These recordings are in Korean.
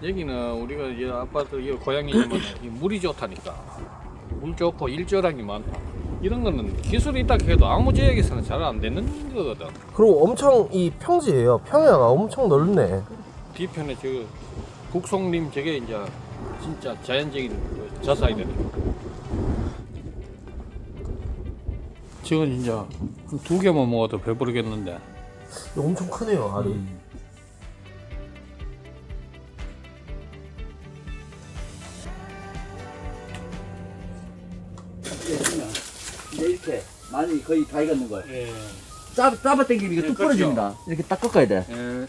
여기는 우리가 이 아파트 이 고향이지만 이 물이 좋다니까. 물 좋고 일조량이 많다. 이런 거는 기술이 있다 해도 아무 지역에서는 잘 안 되는 거거든. 그리고 엄청 이 평지예요. 평야가 엄청 넓네. 뒤편에 저 북송림 저게 이제 진짜 자연적인 그 저사이거든요. 지금 이제 두 개만 먹어도 배부르겠는데. 이거 엄청 크네요, 알이. 이제 이렇게 많이 거의 다 익었는 거예요. 예. 잡아 당기면 이게 뚝 그렇죠. 부러집니다. 이렇게 딱 꺾어야 돼. 예.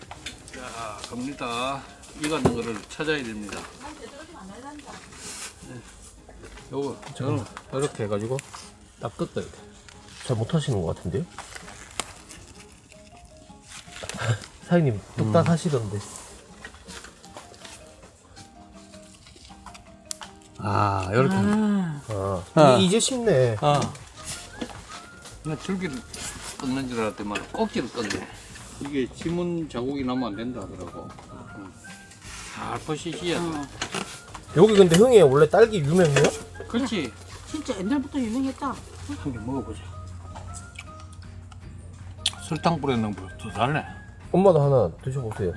자, 갑니다. 익었는 거를 찾아야 됩니다. 예. 요거 저는 이렇게 해가지고 딱 뜯어야 돼. 잘 못하시는 것 같은데요? 사장님 뚝딱 하시던데. 아, 이렇게. 이제 쉽네. 나 줄기를 끊는 줄 알았더만 꼭지를 끊네. 이게 지문 자국이 나면 안 된다 하더라고. 잘 퍼시시야. 여기 근데 흥에 원래 딸기 유명해요? 그렇지. 진짜 옛날부터 유명했다. 한 개 먹어보자. 설탕 뿌리는 것보다 더 달네. 엄마도 하나 드셔보세요.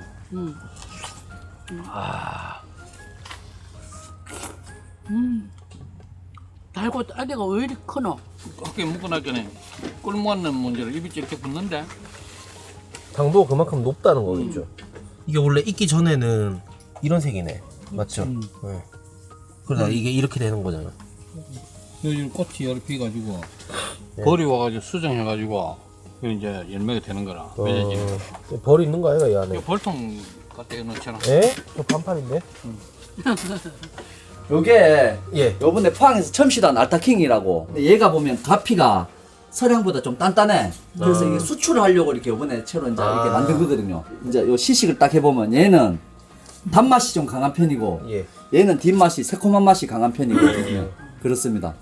달고 딸기가 왜 이리 크노? 그렇게 먹고 나니까 꿀 먹는 문제를 입이 이렇게 붙는데. 당도가 그만큼 높다는 거겠죠. 이게 원래 익기 전에는 이런 색이네. 맞죠? 네. 그러다 이게 이렇게 되는 거잖아. 요즘 꽃이 열이 피가지고 네. 벌이 와가지고 수정해가지고 이제 열매가 되는 거라. 맺어지는 거. 벌 있는 거 아이가 이 안에? 이거 벌통 갖다 놓잖아. 에? 저 반팔인데? 요게 예. 요번에 포항에서 처음 시도한 알타킹이라고. 근데 얘가 보면 가피가 서량보다 좀 단단해. 그래서 이게 수출을 하려고 이렇게 요번에 채로 이제 이렇게 만든 거거든요. 이제 요 시식을 딱 해보면 얘는 단맛이 좀 강한 편이고 예. 얘는 뒷맛이 새콤한 맛이 강한 편이거든요. 그렇습니다.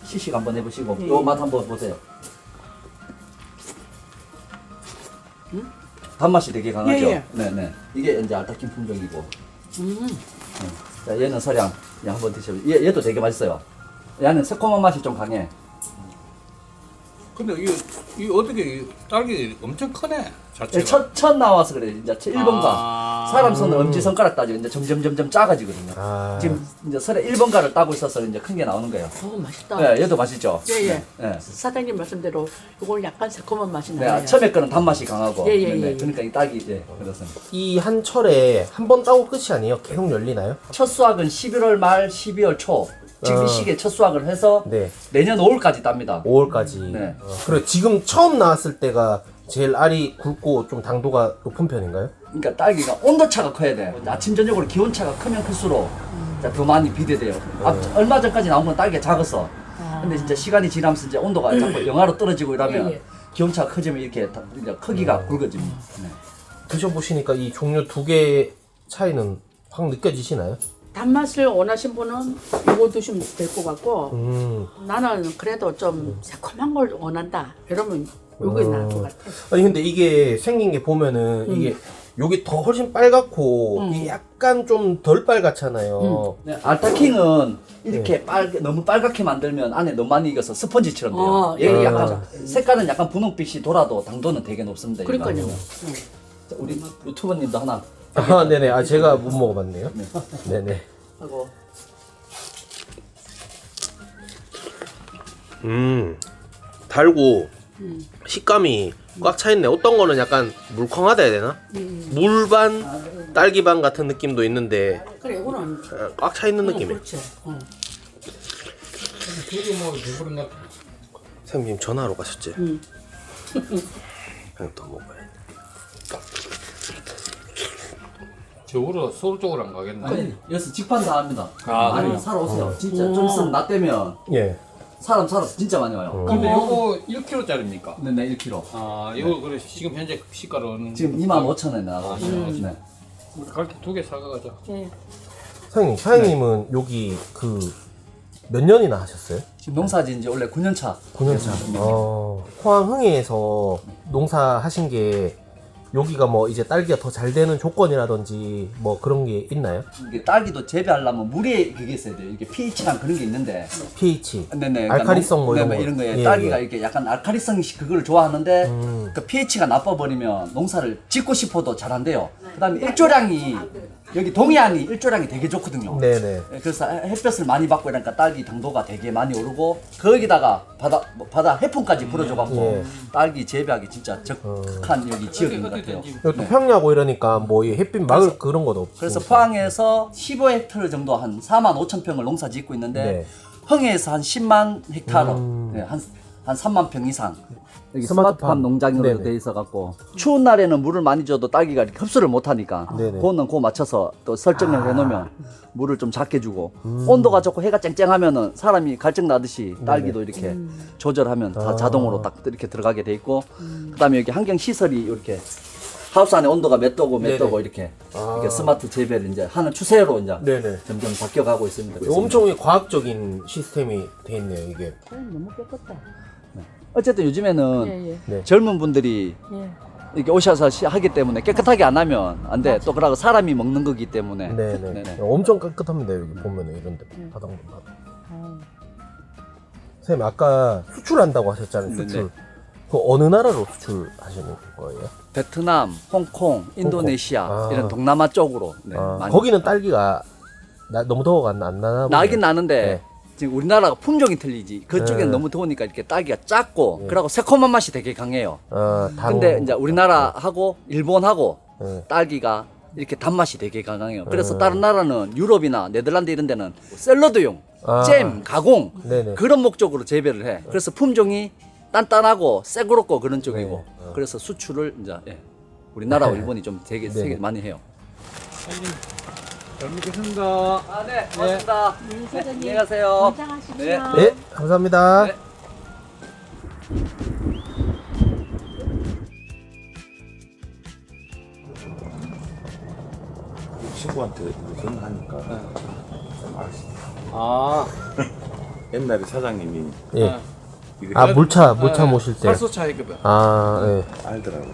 시식 한번 해보시고 요 맛 한번 보세요. 단맛이 되게 강하죠. 예, 예. 네네. 이게 이제 알타킹 품종이고. 자, 얘는 서량. 얘 한번 드셔보세요. 얘도 되게 맛있어요. 얘는 새콤한 맛이 좀 강해. 근데 이 어떻게 딸기 엄청 크네 자체가. 첫 나와서 그래. 이제 1번가. 아. 사람 손은 엄지손가락 따지고 이제 점점 작아지거든요. 아. 지금 이제 설에 1번가를 따고 있어서 이제 큰 게 나오는 거예요. 맛있다. 네, 얘도 맛있죠. 예, 예. 네. 사장님 말씀대로 이걸 약간 새콤한 맛이 네, 나요. 처음에 거는 단맛이 강하고. 예, 예, 네, 예. 그러니까 이 딸기, 예, 그렇습니다. 이 한 철에 한 번 따고 끝이 아니에요? 계속 열리나요? 첫 수확은 11월 말, 12월 초. 지금 이 시기에 첫 수확을 해서 네. 내년 5월까지 답니다. 5월까지. 네. 그래 지금 처음 나왔을 때가 제일 알이 굵고 좀 당도가 높은 편인가요? 그러니까 딸기가 온도차가 커야 돼. 아침 저녁으로 기온차가 크면 클수록 더 많이 비대돼요. 얼마 전까지 나온 건 딸기가 작았어. 근데 진짜 시간이 지나면서 이제 온도가 자꾸 영하로 떨어지고 이러면 예, 예. 기온차가 커지면 이렇게 이제 크기가 굵어집니다. 네. 드셔보시니까 이 종류 두 개 차이는 확 느껴지시나요? 단맛을 원하신 분은 이거 드시면 될 것 같고 나는 그래도 좀 새콤한 걸 원한다. 이러면 이게 나을 것 같아. 아니 근데 이게 생긴 게 보면은 이게 여기 더 훨씬 빨갛고 이게 약간 좀 덜 빨갛잖아요. 네, 알타킹은 이렇게 너무 빨갛게 만들면 안에 너무 많이 익어서 스펀지처럼 돼요. 얘 예, 약간 맞아. 색깔은 약간 분홍빛이 돌아도 당도는 되게 높습니다. 그러니까요. 얘가. 자, 우리 유튜버님도 하나. 아 네네. 아 제가 못 먹어봤네요. 네네. 하고 달고 식감이 꽉 차 있네. 어떤 거는 약간 물컹하다 해야 되나? 물반 딸기반 같은 느낌도 있는데 그래 이거는 꽉 차 있는 느낌이에요. 그렇지. 두개 먹어도 배부른 것 같아. 선생님 전화하러 가셨지? 그냥 더 먹어야 돼. 저으로 서울 쪽으로 안 가겠나? 아니, 여기서 직판 다 합니다. 아, 많이 그래요? 사러 오세요. 진짜 좀 있으면 나 때면 예. 사람 살아서 진짜 많이 와요. 근데 요거 1kg짜리입니까? 네, 1kg. 아, 이거 그래 지금 현재 시가로는 지금 25,000원에 나가고 있어요. 네. 갈게 두 개 사가자. 예. 사장님은 여기 그 몇 년이나 하셨어요? 지금 농사진 지 원래 9년 차. 9년 차. 포항 흥해에서 농사 하신 게 여기가 뭐 이제 딸기가 더 잘 되는 조건이라든지 뭐 그런 게 있나요? 이게 딸기도 재배하려면 물에 그게 있어야 돼요. 이게 pH랑 그런 게 있는데. pH, 네네. 알카리성 뭐 이런 거. 이런 거에 예, 딸기가 예. 이렇게 약간 알카리성 그걸 좋아하는데 그 pH가 나빠버리면 농사를 짓고 싶어도 잘 안 돼요. 그다음에 일조량이 여기 동해안이 일조량이 되게 좋거든요. 네네. 그래서 햇볕을 많이 받고 이러니까 딸기 당도가 되게 많이 오르고 거기다가 바다 해풍까지 불어줘갖고 예. 딸기 재배하기 진짜 적합한 여기 지역인 것 같아요. 여기 또 평야고 이러니까 뭐 이 햇빛 막을 그런 것도 없고. 그래서 포항에서 15헥타르 정도 한 4만 5천 평을 농사 짓고 있는데 네. 흥해에서 한 10만 헥타르, 네, 한 3만 평 이상. 여기 스마트팜 농장으로 네네. 돼 있어 갖고 추운 날에는 물을 많이 줘도 딸기가 이렇게 흡수를 못 하니까 네네. 그거는 그거 맞춰서 또 설정을 해놓으면 물을 좀 작게 주고 온도가 좋고 해가 쨍쨍하면은 사람이 갈증 나듯이 딸기도 이렇게 조절하면 다 자동으로 딱 이렇게 들어가게 돼 있고 그다음에 여기 환경 시설이 이렇게 하우스 안에 온도가 몇 도고 몇 네네. 도고 이렇게 스마트 재배를 이제 하는 추세로 이제 네네. 점점 바뀌어가고 있습니다. 그래서 엄청 과학적인 시스템이 돼 있네요 이게. 너무 깨끗다. 어쨌든 요즘에는 예. 네. 젊은 분들이 예. 이렇게 오셔서 하기 때문에 깨끗하게 안 하면 안 돼. 또 그러고 사람이 먹는 거기 때문에. 네네. 네네. 엄청 깨끗합니다 여기 보면은 이런데 바닥도 봐. 아, 선생님 아까 수출한다고 하셨잖아요 수출. 네네. 그 어느 나라로 수출하시는 거예요? 베트남, 홍콩, 인도네시아 아. 이런 동남아 쪽으로 네, 아, 많이 거기는 딸기가 너무 더워가 안 나나 보네요. 나긴 나는데 네. 지금 우리나라가 품종이 틀리지. 그쪽에는 네. 너무 더우니까 이렇게 딸기가 작고 그러고 새콤한 맛이 되게 강해요. 단. 근데 이제 우리나라하고 일본하고 네. 딸기가 이렇게 단맛이 되게 강해요. 그래서 다른 나라는 유럽이나 네덜란드 이런 데는 샐러드용, 아. 잼, 가공 네네. 그런 목적으로 재배를 해. 그래서 품종이 단단하고 새그럽고 그런 쪽이고. 그래서 수출을 이제 우리나라와 일본이 좀 되게 많이 해요. 잘 먹겠습니다. 아, 네, 고맙습니다. 네, 안녕히 가세요. 건강하십시오. 네. 네, 감사합니다. 네. 친구한테 전화하니까 아, 옛날에 사장님이 예. 이거 아 물차 모실 때. 활소차 해급은. 아, 예. 알더라고.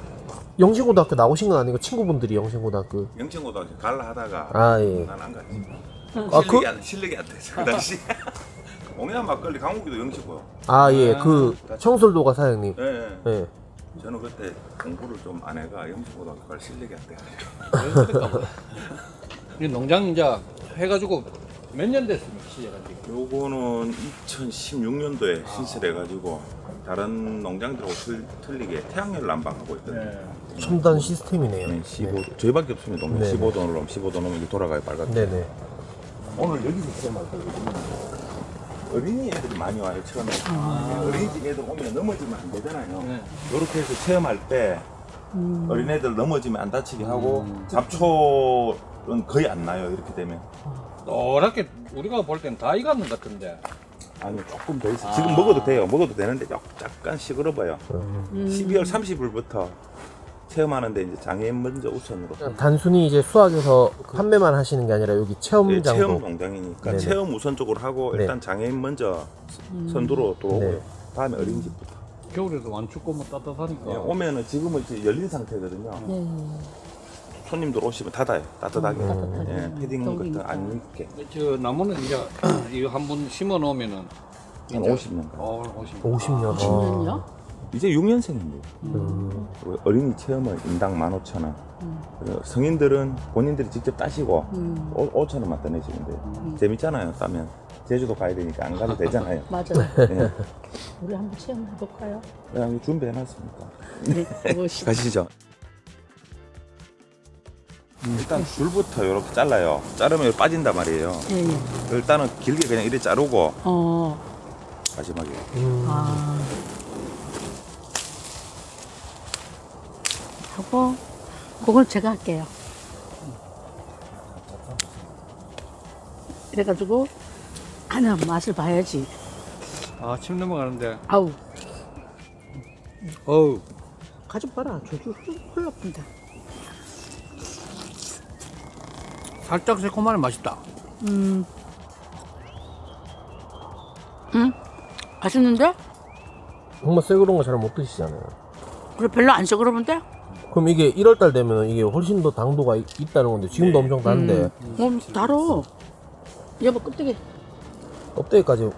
영신고등학교 나오신 건 아니고 친구분들이 영신고등학교. 영천고등학교 갈라 하다가 아, 예. 난 안 갔지. 아, 실력이 안 돼서 그 당시. 옹양 막걸리 강호기도 영치고요. 아, 예. 그 청솔도가 사장님. 예, 예. 예. 저는 그때 공부를 좀 안 해가 영천고등학교 갈 실력이 안 돼가지고. 이 농장 이제 해가지고 몇 년 됐습니까 시작한 지? 요거는 2016년도에 신설해가지고 다른 농장들하고 틀리게 태양열 난방하고 있거든요. 첨단 시스템이네요. 네, 15 저희밖에 없습니다. 동네 네네. 15도 넣으면 15도 넣으면 이게 돌아가요 빨갛게. 네네. 오늘 여기서 체험할 거거든요. 어린이 애들이 많이 와요 처음에. 어린이집 애들 오면 넘어지면 안 되잖아요. 네. 이렇게 해서 체험할 때 어린애들 넘어지면 안 다치게 하고 잡초는 거의 안 나요 이렇게 되면. 노랗게 우리가 볼 땐 다 익었는 것 같은데. 아니요 조금 더 있어. 지금 먹어도 돼요. 먹어도 되는데 약간 시끄러워요. 12월 30일부터 체험하는데 이제 장애인 먼저 우선으로. 단순히 이제 수학에서 판매만 하시는 게 아니라 여기 네, 체험장도. 체험 농장이니까 네네. 체험 우선적으로 하고 네. 일단 장애인 먼저 선두로 들어오고요. 네. 다음에 어린이집부터. 겨울에도 안 춥고 뭐 따뜻하니까. 예, 오면은 지금은 이제 열린 상태거든요. 손님들 오시면 닫아요. 따뜻하게. 예, 패딩 같은 거 안 입게. 저 나무는 이제 이거 한 번 심어 놓으면은 한 50년. 50년. 50년. 년요? 이제 6년생인데요. 어린이 체험은 인당 15,000원. 성인들은 본인들이 직접 따시고 5,000원만 더 내시는데 재밌잖아요. 따면 제주도 가야 되니까 안 가도 되잖아요. 맞아요. 예. 우리 한번 체험해볼까요? 그냥 준비해놨습니다. 네, 멋있다. 가시죠. 일단 줄부터 이렇게 잘라요. 자르면 이렇게 빠진단 말이에요. 예, 예. 일단은 길게 그냥 이렇게 자르고 마지막에 하고 그걸 제가 할게요. 이래가지고 하나 맛을 봐야지. 아, 침 넘어가는데. 아우 어우. 가족 봐라. 저쪽 흘러푼다. 살짝 새콤하니 맛있다. 맛있는데? 정말 새 그런 거 잘 못 드시잖아요. 그래 별로 안 썩어러운데? 그럼 이게 1월달 되면 이게 훨씬 더 당도가 있다는 건데 지금도 엄청 단데 달어. 여보 껍데기. 껍데기까지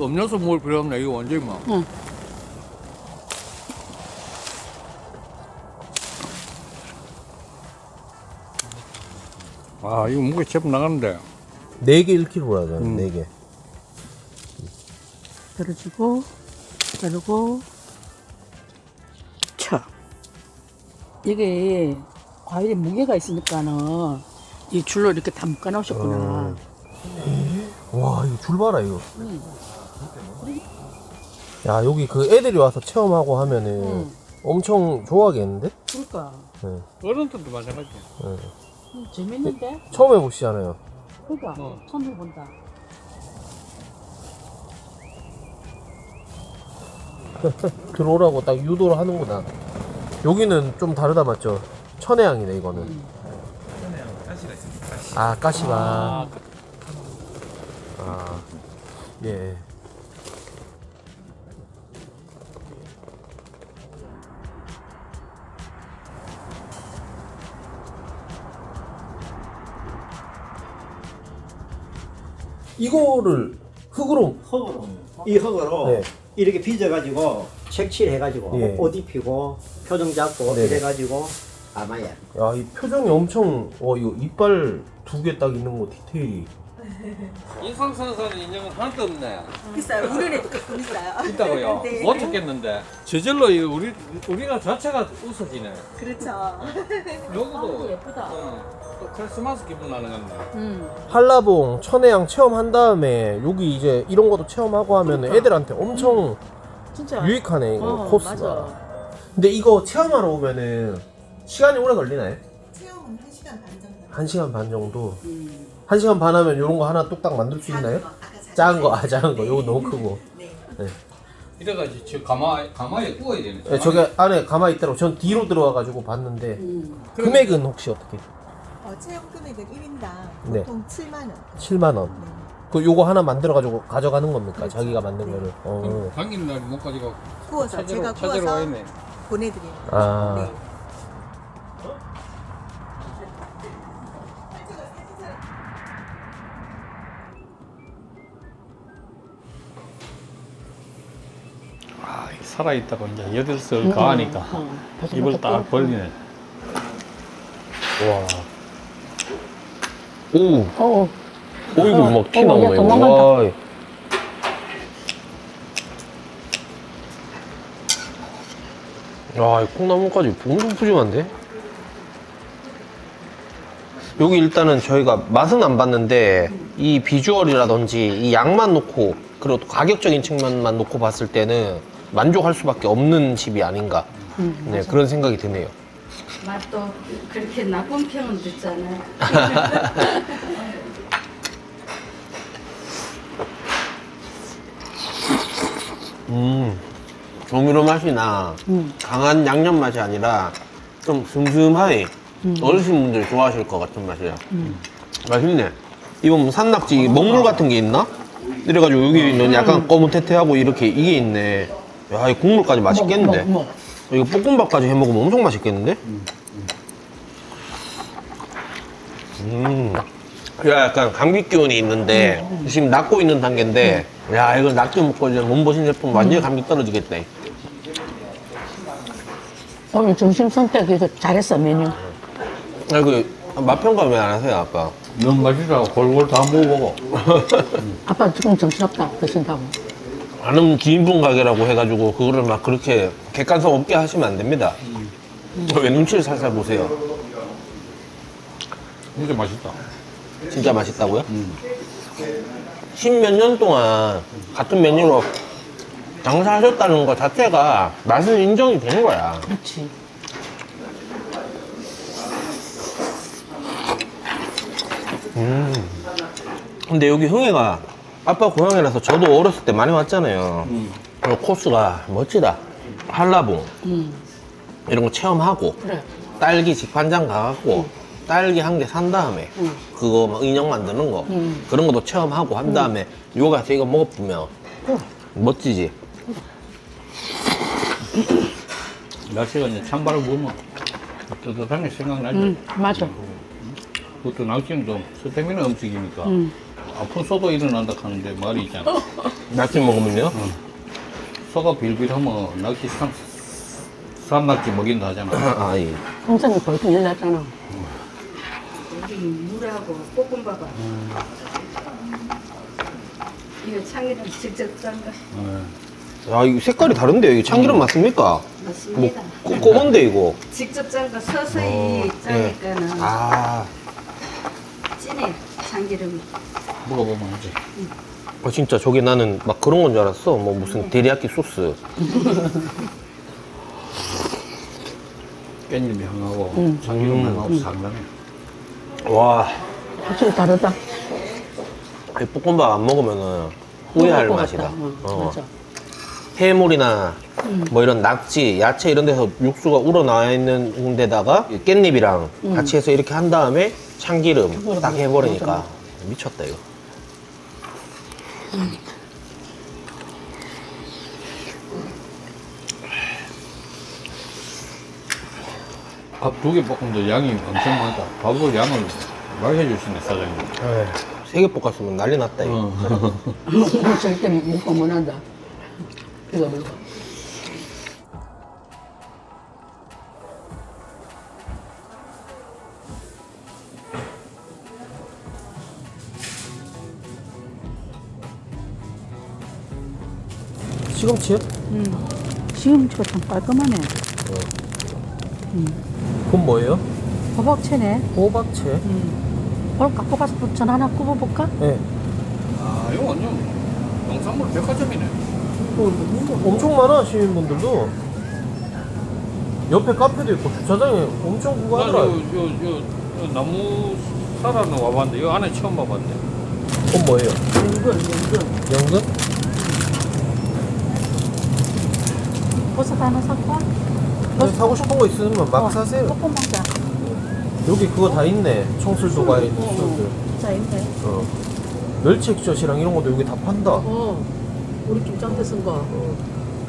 음료수 먹을 필요 없네. 이거 완전히 막. 응. 아, 이거 무게 제법 나가는데. 4개 1kg라잖아 4개 들어주고 자르고 쳐. 이게 과일에 무게가 있으니까는 이 줄로 이렇게 다 묶어 놓으셨구나. 와 이거 줄 봐라 이거 야 여기 그 애들이 와서 체험하고 하면은 엄청 좋아하겠는데? 그러니까 어른들도 마찬가지야. 재밌는데? 처음 해보시잖아요 그러니까 처음 해본다. 들어오라고 딱 유도를 하는구나 여기는 좀 다르다 맞죠? 천혜향이네 이거는 아 가시가 예. 이거를 흙으로 이 흙으로 네. 이렇게 빚어가지고 색칠해가지고 예. 옷 입히고 표정 잡고 네네. 이래가지고 아마야. 야 이 표정이 엄청 이거 이빨 2개 딱 있는 거 디테일이 인상선사는 인형은 하나도 없네. 비싸요. 우리는 조금 비싸요. 있다고요? 네. 못 찾겠는데. 저절로 이 우리가 자체가 웃어지네. 그렇죠. 여기도 예쁘다. 또 크리스마스 기분 나는 건데. 한라봉 천혜향 체험한 다음에 여기 이제 이런 것도 체험하고 하면 애들한테 엄청 진짜 유익하네 이거 코스가 맞아. 근데 이거 체험하러 오면은 시간이 오래 걸리나요? 체험은 1시간 반 정도. 1시간 반 정도 1시간 반 하면 이런 거 하나 뚝딱 만들 수 있나요? 작은 거, 작은 거. 요거 너무 크고. 네. 네. 이래가지고 저 가마에 구워야 되네. 네, 저게 안에 가만히 있더라고. 전 뒤로 들어와가지고 봤는데. 금액은 혹시 어떻게? 체험 금액은 1인당 네. 보통 7만 원. 7만원. 그 요거 하나 만들어가지고 가져가는 겁니까? 자기가 만든 거를. 당긴 날 못 가지고 구워서 제가 찾으러 구워서 와있네. 보내드립니다. 아. 네. 아, 살아있다고 이제 여덟을 가하니까 입을 딱 벌리네. 와. 오. 어. 오, 이거 막 티 나오네. 이거. 도망간다. 와. 야, 이 콩나물까지 엄청 푸짐한데? 여기 일단은 저희가 맛은 안 봤는데 이 비주얼이라든지 이 양만 놓고 그리고 또 가격적인 측면만 놓고 봤을 때는 만족할 수밖에 없는 집이 아닌가 네, 그런 생각이 드네요. 맛도 그렇게 나쁜 평은 듣잖아요. 조미료 맛이 나 강한 양념 맛이 아니라 좀 슴슴하게 어르신분들이 좋아하실 것 같은 맛이야. 맛있네. 이거 뭐 산낙지 먹물 같은 게 있나? 이래가지고 여기는 약간 거뭇태태하고 이렇게 이게 있네. 야, 이 국물까지 맛있겠는데? 이거 볶음밥까지 해 먹으면 엄청 맛있겠는데? 야, 약간 감기 기운이 있는데 지금 낫고 있는 단계인데 야, 이거 낫게 먹고 이제 몸보신 제품 완전히 감기 떨어지겠다. 오늘 점심 선택 이거 잘했어 메뉴. 아, 그 맛평가 왜 안 하세요, 아빠? 너무 맛있다고 골골 다 먹어보고. 아빠 지금 정신없다 드신다고. 아는 지인분 가게라고 해가지고 그거를 막 그렇게 객관성 없게 하시면 안 됩니다. 왜 눈치를 살살 보세요? 진짜 맛있다. 진짜 맛있다고요? 10몇 년 동안 같은 메뉴로 장사하셨다는 것 자체가 맛은 인정이 된 거야. 그렇지. 근데 여기 흥해가 아빠 고향이라서 저도 어렸을 때 많이 왔잖아요. 그리고 코스가 멋지다. 한라봉 이런 거 체험하고 그래. 딸기 직판장 가갖고 딸기 한 개 산 다음에 그거 막 인형 만드는 거 그런 것도 체험하고 한 다음에 요거 가서 이거 먹어보면 멋지지. 날씨가 이제 찬바람 불면 뜨뜻한 게 생각나지. 맞아. 그것도 낚시는 좀 스태미나 음식이니까 아픈 소도 일어난다 하는데 말이 있잖아. 낙지 먹으면요? 소가 빌빌하면 낚시 산낙지 먹인다 하잖아. 아, 예. 홍선이 벌써 일났잖아. 여기 물하고 볶음밥하고 이거 참기름 직접 짠 거 야, 이거 색깔이 다른데요? 이거 참기름 맞습니까? 맞습니다. 꼬건데, 이거. 직접 짠 거 서서히 짜니까는 아, 진해 참기름이. 먹어보면 알지. 진짜 저게 나는 막 그런 건 줄 알았어. 뭐 무슨 데리야끼 소스. 깻잎 향하고 참기름 향하고 상당해. 와, 확실히 다르다. 이 볶음밥 안 먹으면은 후회할 먹을 것 맛이다. 같다. 맞아. 해물이나 뭐 이런 낙지, 야채 이런 데서 육수가 우러나와 있는 데다가 이 깻잎이랑 같이 해서 이렇게 한 다음에 참기름 딱 해버리니까 미쳤다, 이거. 밥 2개 볶음도 양이 엄청 많다. 밥을 양을 많이 해주시네, 사장님. 세 개 볶았으면 난리 났다, 이거. 절대 못 먹는다. 이거 먹어. 시금치요? 시금치가 참 깔끔하네. 그건 뭐예요? 호박채네. 호박채? 오늘 갖고 가서 전 하나 굽어볼까? 네. 아, 이거 완전 농산물 백화점이네. 엄청 많아, 시민분들도. 옆에 카페도 있고 주차장에 엄청 나 구하더라. 요 나무 살아는 와봤는데, 이 안에 처음 와봤네. 그건 뭐예요? 연근. 연근? 버섯 하나 살까? 사고 싶은 거 있으면 막 사세요. 조금 먹자. 여기 그거 다 있네. 청술도 과일 술들. 자, 있네. 멸치 액젓이랑 이런 것도 여기 다 판다. 우리 김장대 쓴 거.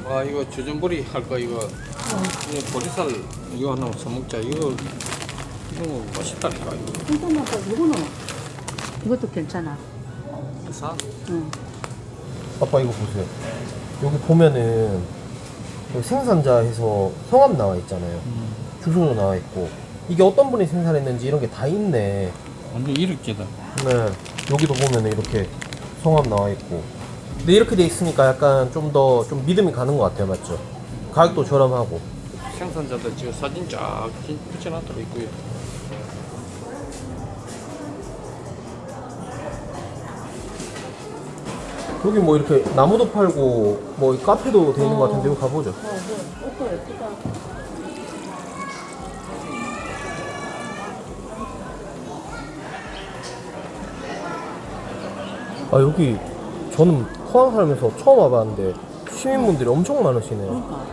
와, 이거 주전부리 할까, 이거. 이거 보리살, 이거 하나 써먹자. 이거 맛있다니까, 이거. 궁금하다. 이거는 이것도 괜찮아. 사? 응. 아빠 이거 보세요. 여기 보면은 여기 생산자 해서 성함 나와 있잖아요. 주소도 나와 있고. 이게 어떤 분이 생산했는지 이런 게 다 있네. 완전 이력제다. 네. 여기도 보면은 이렇게 성함 나와 있고. 근데 이렇게 돼 있으니까 약간 좀 더 좀 믿음이 가는 것 같아요. 맞죠? 가격도 저렴하고. 생산자들 지금 사진 쫙 붙여놨다고 있고요. 여기 뭐 이렇게 나무도 팔고 뭐 카페도 돼 있는 것 같은데 여기 가보죠. 옷도 예쁘다. 아 여기 저는 포항 살면서 처음 와봤는데 시민분들이 엄청 많으시네요.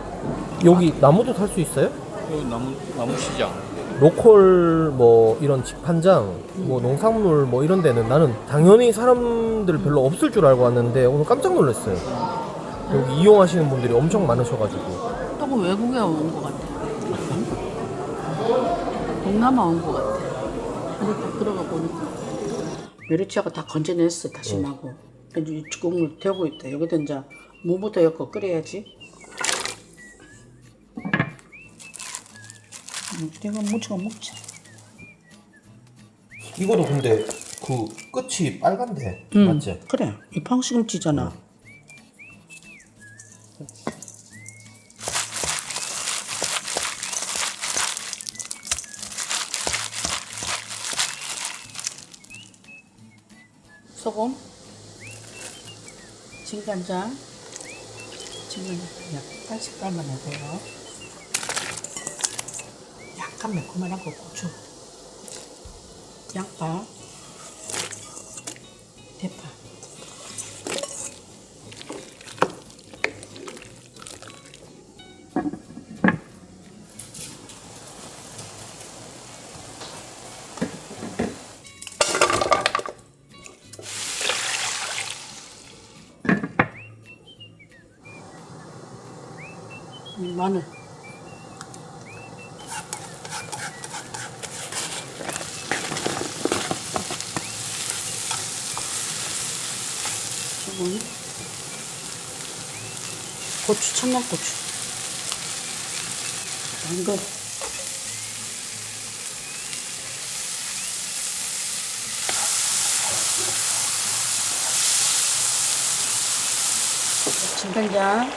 여기 나무도 살 수 있어요? 이거 나무 시장. 로컬 뭐 이런 집판장 뭐 농산물 뭐 이런 데는 나는 당연히 사람들 별로 없을 줄 알고 왔는데 오늘 깜짝 놀랐어요. 여기 이용하시는 분들이 엄청 많으셔가지고. 조금 외국에 온 것 같아. 동남아 온 것 같아. 근데 딱 들어가 보니까 메리치아가 다 건져냈어 다시마고. 이제 국물 되고 있다. 여기다 이제 무부터 엮어 끓여야지. 내가 무쳐 먹자. 이거도 근데 그 끝이 빨간데 맞지? 그래. 이 팡시금치잖아. 소금, 진간장, 약간 색깔만 해줘요. 약간 매콤한 거 고추, 양파, 대파. 마늘. 조금 고추, 청양고추. 당근. 진간장.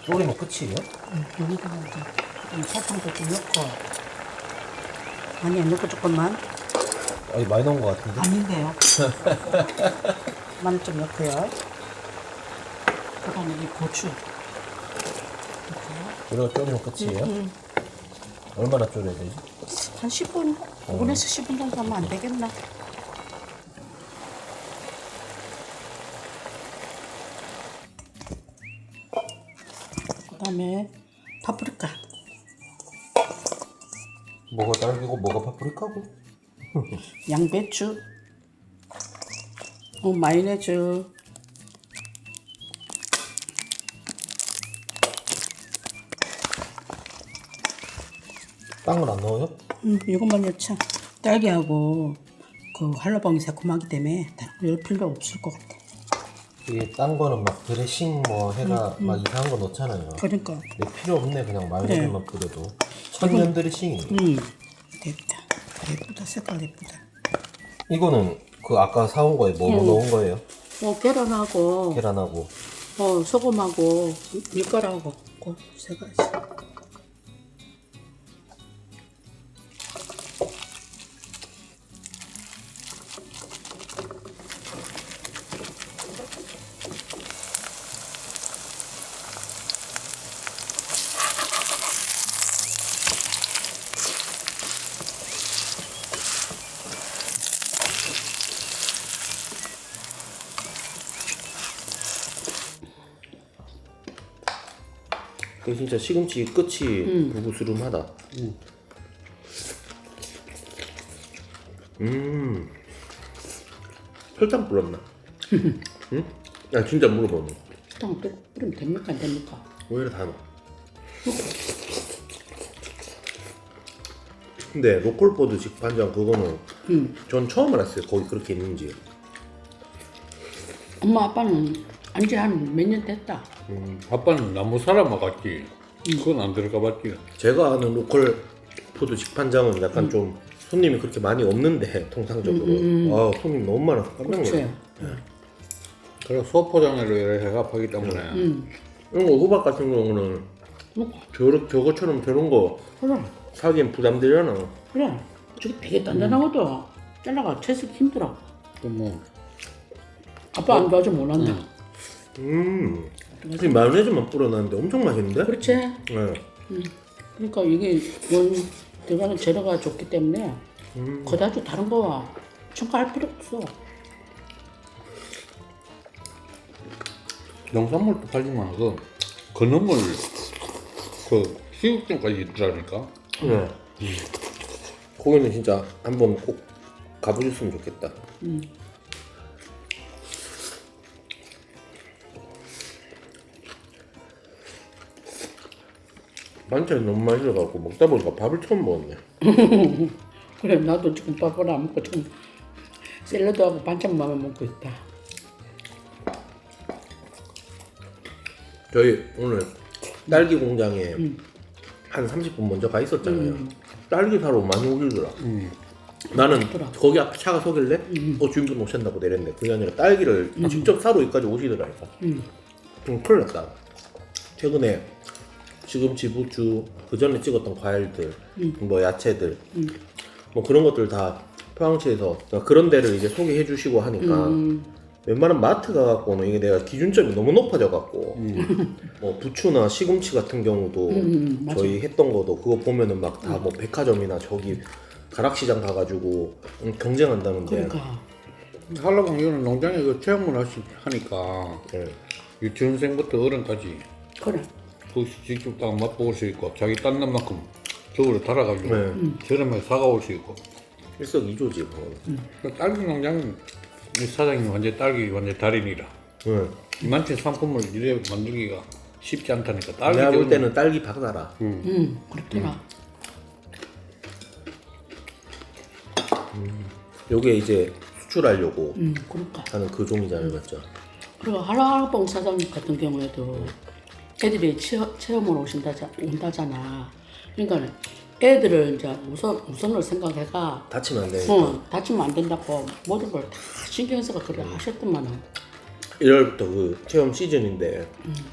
졸이면 끝이에요? 여기다가 이제 좀 설탕도 좀 넣고. 많이 안 넣고 조금만. 아니 많이 넣은 것 같은데? 아닌데요. 마늘 좀 넣고요. 그 다음에 이 고추. 이거 졸이면 끝이에요? 얼마나 졸여야 되지? 한 10분, 5분에서 10분 정도 하면 안 되겠나? 그 다음에 파프리카. 뭐가 딸기고 뭐가 파프리카고? 양배추. 마요네즈. 딴 건 안 넣어요? 이것만 넣자. 딸기하고 그 한라봉이 새콤하기 때문에 넣을 필요 없을 것 같아. 이게 딴 거는 막 드레싱 뭐 해가 막 이상한 거 넣잖아요. 그러니까. 근데 필요 없네. 그냥 마요네즈만 뿌려도. 천연 드레싱이에요. 됐다. 예쁘다. 색깔 예쁘다. 이거는 그 아까 사온 거에 뭐 넣은 거예요? 계란하고 계란하고. 소금하고 밀가루하고 그 세 가지. 그 진짜 시금치 끝이 부부스름하다. 설탕 뿌렸나? 응? 야 진짜 물어보네. 설탕 뿌리면 됩니까 안 됩니까? 오히려 다 넣어. 근데 로컬푸드 직판장 그거는 전 처음 알았어요. 거기 그렇게 있는지. 엄마 아빠는 안지 한 몇 년 됐다. 아빠는 나무 사람아 같지. 그건 안 들어가 봤지. 제가 아는 로컬푸드 직판장은 약간 좀 손님이 그렇게 많이 없는데 통상적으로 아 손님 너무 많아서 깜짝 그렇지. 놀랐어요. 그래 소포장으로 해가 파기 때문에. 이런 거 호박 같은 경우는 저거처럼 저런 거 그래. 사기엔 부담되잖아. 그래. 저게 되게 단단하거든. 잘라가 채색 힘들어. 뭐 아빠 안 도와주면 못 한다. 이 마요네즈만 뿌려놨는데 엄청 맛있는데? 그렇지. 네. 그러니까 이게 원 들어가는 재료가 좋기 때문에 그다지 다른 거와 첨가할 필요 없어. 농산물도 팔지만 그 건어물 그 식육점까지 있더라니까. 네. 거기는 진짜 한번 꼭 가보셨으면 좋겠다. 반찬이 너무 맛있어갖고 먹다 보니까 밥을 처음 먹었네. 그래 나도 지금 밥을 안 먹고 지금 샐러드하고 반찬만 먹고 있다. 저희 오늘 딸기 공장에 한 30분 먼저 가 있었잖아요. 딸기 사러 많이 오길더라. 나는 거기 앞에 차가 서길래 주인분 오셨나 보다 이랬는데 그게 아니라 딸기를 직접 사러 여기까지 오시더라니까. 좀 큰일 났다. 최근에 시금치, 부추, 그 전에 찍었던 과일들, 뭐 야채들, 뭐 그런 것들 다 포항시에서 그런 데를 이제 소개해 주시고 하니까 웬만한 마트 가갖고는 이게 내가 기준점이 너무 높아져갖고 뭐 부추나 시금치 같은 경우도 저희 했던 거도 그거 보면은 막 다 뭐 백화점이나 저기 가락시장 가가지고 경쟁한다는데. 그러니까 하려고 이거는 농장에 그 체험을 하니까 네. 유치원생부터 어른까지 그래. 거기서 직접 딱 맛볼 수 있고 자기 딴는 만큼 저거를 달아가지고 저렴하게 사가올 수 있고. 일석이조지 뭐. 그 딸기 농장은 이 사장님 완전 딸기 완전 달인이라. 응. 이만치 상품을 이래 만들기가 쉽지 않다니까. 딸기 내가 볼 때문에. 때는 딸기 박사라. 그렇더라. 요게 이제 수출하려고 그러니까. 하는 그 종이잖아요, 맞죠? 그리고 한라봉 사장님 같은 경우에도 애들이 체험을 온다잖아. 그러니까 애들을 이제 우선을 생각해가 다치면 안 되니까. 다치면 안 된다고 모든 걸 다 신경 써서 그래 하셨더만은. 1월부터 그 체험 시즌인데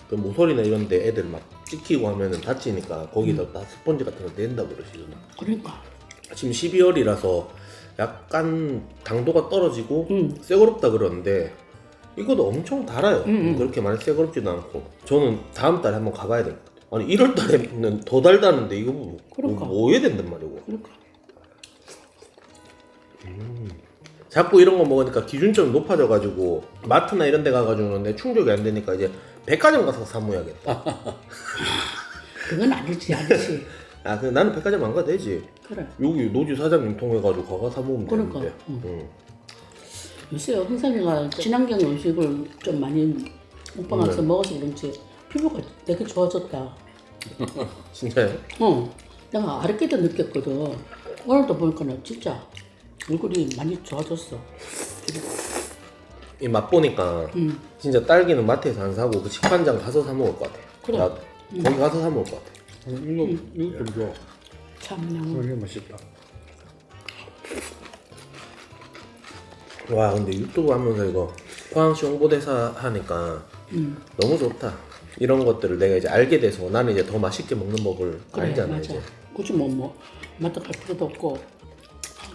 그 모서리나 이런 데 애들 막 찍히고 하면은 다치니까 거기다 다 스펀지 같은 거 낸다고 그러시거든. 그러니까. 지금 12월이라서 약간 당도가 떨어지고 쎄거롭다 그러는데 이것도 엄청 달아요. 그렇게 많이 쎄거롭지도 않고. 저는 다음 달에 한번 가봐야 될 것 같아요. 아니 1월 달에는 더 달다는데 이거 그러니까. 뭐 해야 된단 말이고. 그러니까. 자꾸 이런 거 먹으니까 기준점이 높아져가지고 마트나 이런 데 가가지고는 내 충족이 안 되니까 이제 백화점 가서 사 먹어야겠다. 그건 아니지. 아, 근데 나는 백화점 안 가도 되지. 그래. 여기 노지 사장님 통해가지고 가가 사 먹으면 그러니까, 되는데. 응. 요새 흥상이가 친환경 음식을 좀 많이 먹방하면서 먹어서 그런지 피부가 되게 좋아졌다. 진짜요? 내가 아랫게도 느꼈거든. 오늘도 보니까는 진짜 얼굴이 많이 좋아졌어. 이 맛보니까 진짜 딸기는 마트에서 안 사고 그 식판장 가서 사 먹을 것 같아. 그래. 나 거기 가서 사 먹을 것 같아. 이거 좀 줘. 참, 이게 맛있다. 와, 근데 유튜브 하면서 이거 포항시 홍보대사 하니까 너무 좋다. 이런 것들을 내가 이제 알게 돼서 나는 이제 더 맛있게 먹는 법을 그래, 알잖아. 맞아. 이제. 굳이 마트 갈 필요도 없고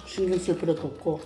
신경 쓸 필요도 없고